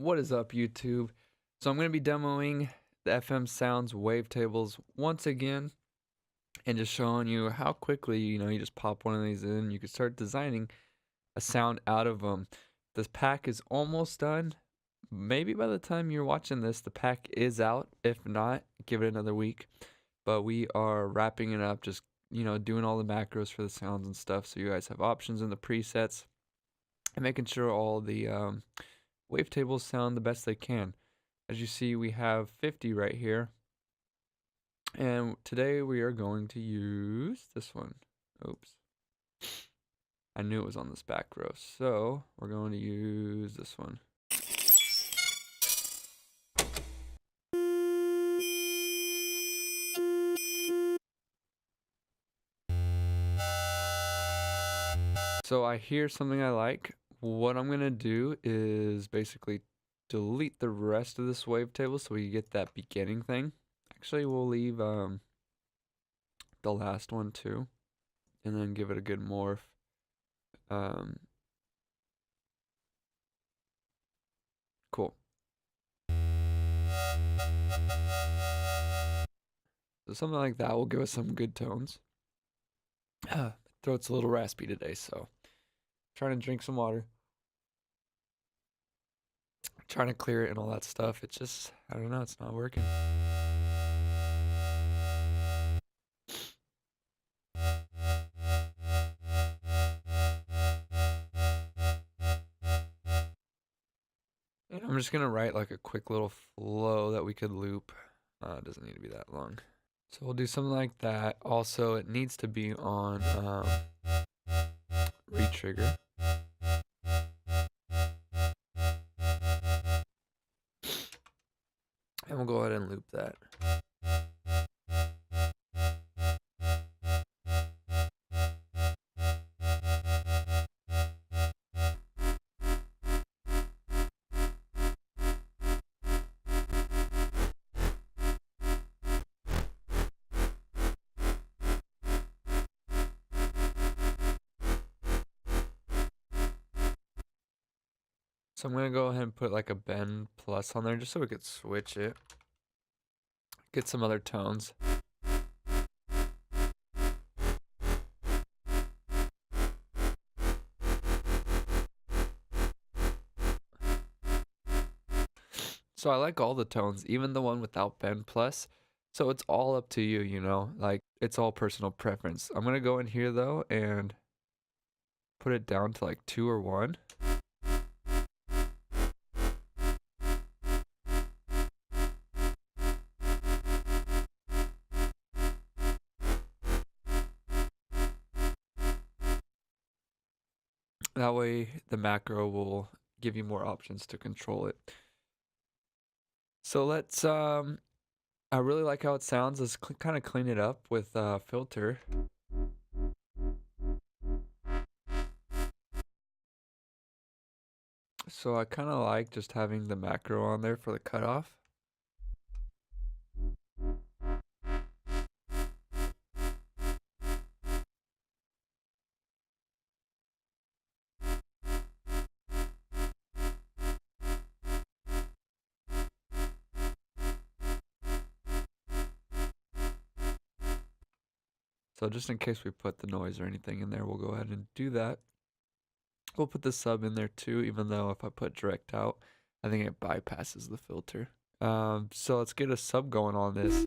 What is up, YouTube? So I'm going to be demoing the FM Sounds wavetables once again and just showing you how quickly, you just pop one of these in, you can start designing a sound out of them. This pack is almost done. Maybe by the time you're watching this, the pack is out. If not, give it another week. But we are wrapping it up, just, doing all the macros for the sounds and stuff, so you guys have options in the presets and making sure all the wavetables sound the best they can. As you see, we have 50 right here. And today we are going to use this one. Oops. I knew it was on this back row. So we're going to use this one. So I hear something I like. What I'm going to do is basically delete the rest of this wavetable so we get that beginning thing. Actually, we'll leave the last one too, and then give it a good morph. Cool. So something like that will give us some good tones. Throat's a little raspy today, so trying to drink some water. Trying to clear it and all that stuff. It's just, I don't know, it's not working. And I'm just gonna write like a quick little flow that we could loop. It doesn't need to be that long. So we'll do something like that. Also, it needs to be on retrigger. And we'll go ahead and loop that. So I'm going to go ahead and put like a bend plus on there just so we could switch it. Get some other tones. So I like all the tones, even the one without bend plus. So it's all up to you, like it's all personal preference. I'm going to go in here though and put it down to like 2 or 1. That way the macro will give you more options to control it. So let's, I really like how it sounds. Let's kind of clean it up with a filter. So I kind of like just having the macro on there for the cutoff. So just in case we put the noise or anything in there, we'll go ahead and do that. We'll put the sub in there too, even though if I put direct out, I think it bypasses the filter. So let's get a sub going on this.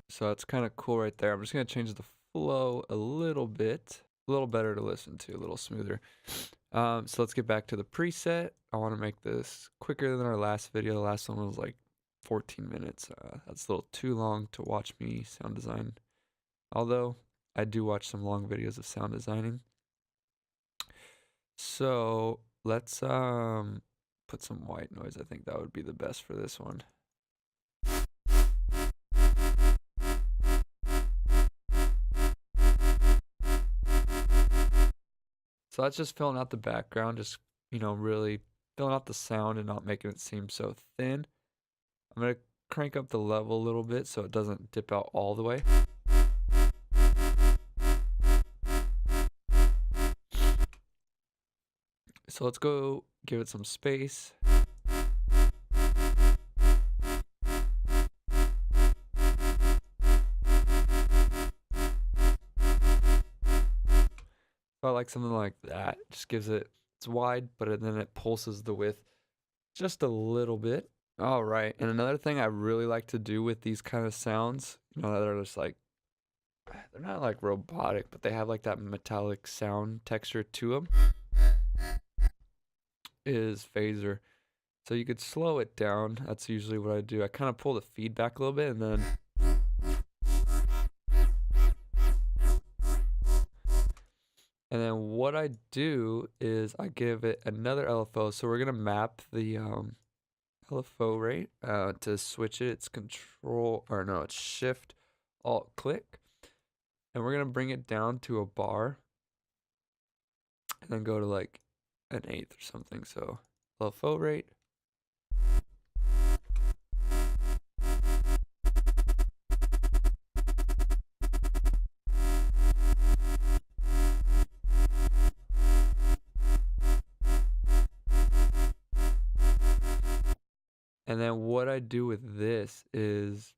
So it's kind of cool right there. I'm just going to change the flow a little bit. A little better to listen to, a little smoother. So let's get back to the preset. I want to make this quicker than our last video. The last one was like 14 minutes. That's a little too long to watch me sound design. Although I do watch some long videos of sound designing. So let's put some white noise. I think that would be the best for this one. So that's just filling out the background, just, really filling out the sound and not making it seem so thin. I'm going to crank up the level a little bit so it doesn't dip out all the way. So let's go give it some space. I like something like that. Just gives it's wide, but then it pulses the width just a little bit. All right. And another thing I really like to do with these kind of sounds, that are just like, they're not like robotic, but they have like that metallic sound texture to them, is phaser. So you could slow it down. That's usually what I do. I kind of pull the feedback a little bit and then what I do is I give it another LFO. So we're gonna map the LFO rate to switch it. It's it's Shift Alt click, and we're gonna bring it down to a bar, and then go to like an eighth or something. So LFO rate. And then what I do with this is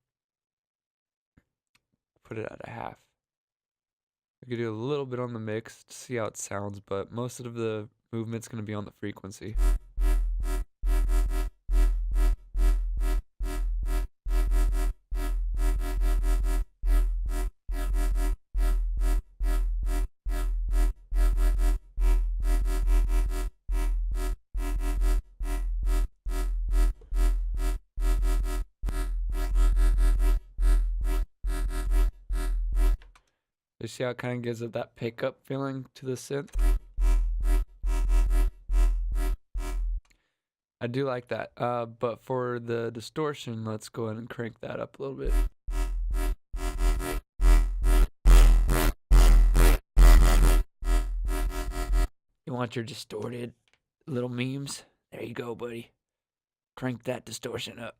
put it at a half. We could do a little bit on the mix to see how it sounds, but most of the movement's going to be on the frequency. You see how it kind of gives it that pickup feeling to the synth? I do like that. But for the distortion, let's go ahead and crank that up a little bit. You want your distorted little memes? There you go, buddy. Crank that distortion up.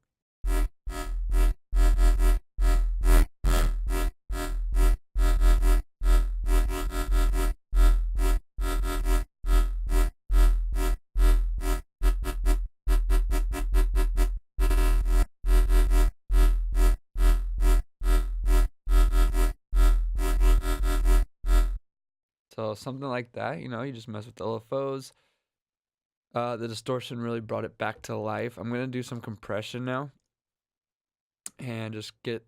So something like that, you just mess with the LFOs. The distortion really brought it back to life. I'm going to do some compression now and just get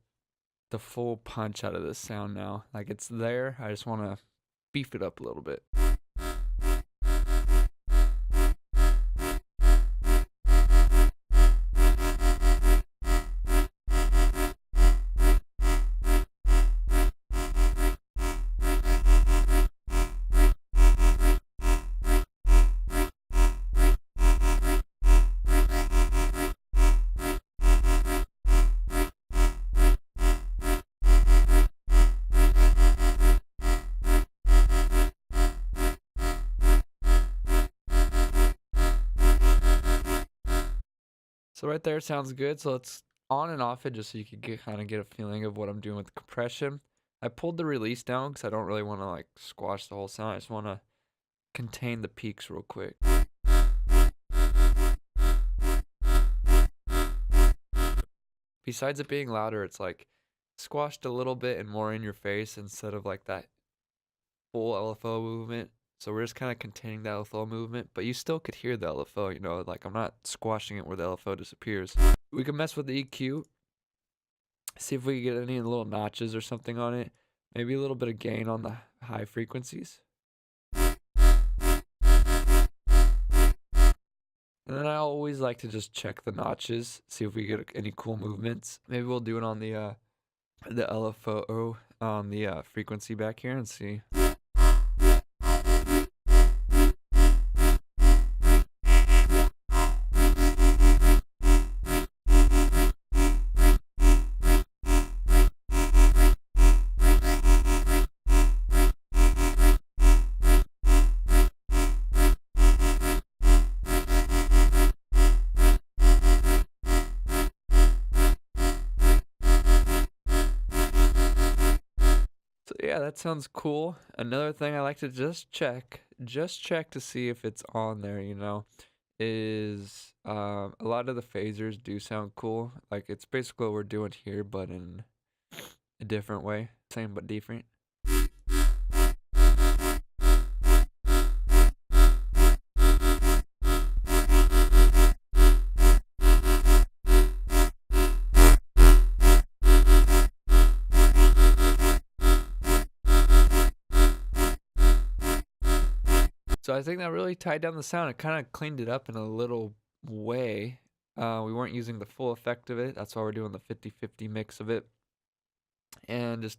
the full punch out of this sound now. Like, it's there. I just want to beef it up a little bit. So right there sounds good. So let's on and off it just so you can kind of get a feeling of what I'm doing with the compression. I pulled the release down because I don't really want to like squash the whole sound. I just want to contain the peaks real quick. Besides it being louder, it's like squashed a little bit and more in your face instead of like that full LFO movement. So we're just kind of containing the LFO movement, but you still could hear the LFO, like I'm not squashing it where the LFO disappears. We can mess with the EQ, see if we can get any little notches or something on it. Maybe a little bit of gain on the high frequencies. And then I always like to just check the notches, see if we get any cool movements. Maybe we'll do it on the LFO on the frequency back here and see. yeah, that sounds cool. Another thing I like to just check to see if it's on there, is a lot of the phasers do sound cool. Like it's basically what we're doing here, but in a different way. Same but different. So I think that really tied down the sound. It kind of cleaned it up in a little way. We weren't using the full effect of it. That's why we're doing the 50-50 mix of it. And just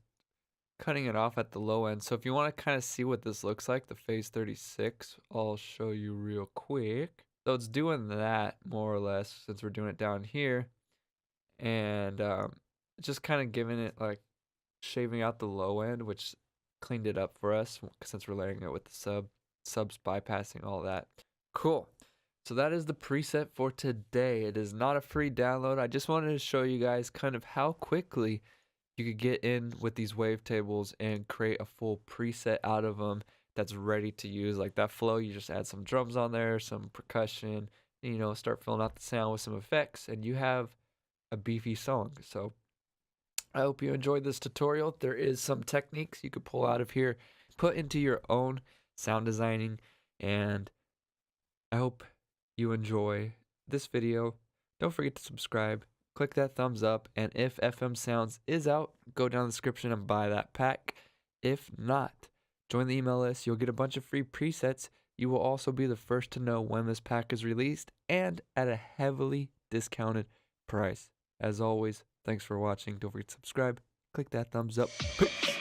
cutting it off at the low end. So if you want to kind of see what this looks like, the phase 36, I'll show you real quick. So it's doing that more or less since we're doing it down here. And just kind of giving it like shaving out the low end, which cleaned it up for us since we're layering it with the subs bypassing all that. Cool. So that is the preset for today. It is not a free download. I just wanted to show you guys kind of how quickly you could get in with these wavetables and create a full preset out of them that's ready to use. Like that flow, you just add some drums on there, some percussion, start filling out the sound with some effects, and you have a beefy song. So I hope you enjoyed this tutorial. There is some techniques you could pull out of here, put into your own sound designing, and I hope you enjoy this video. Don't forget to subscribe, click that thumbs up, and if FM Sounds is out, go down in the description and buy that pack. If not, join the email list. You'll get a bunch of free presets. You will also be the first to know when this pack is released and at a heavily discounted price. As always, thanks for watching. Don't forget to subscribe, click that thumbs up. Peace.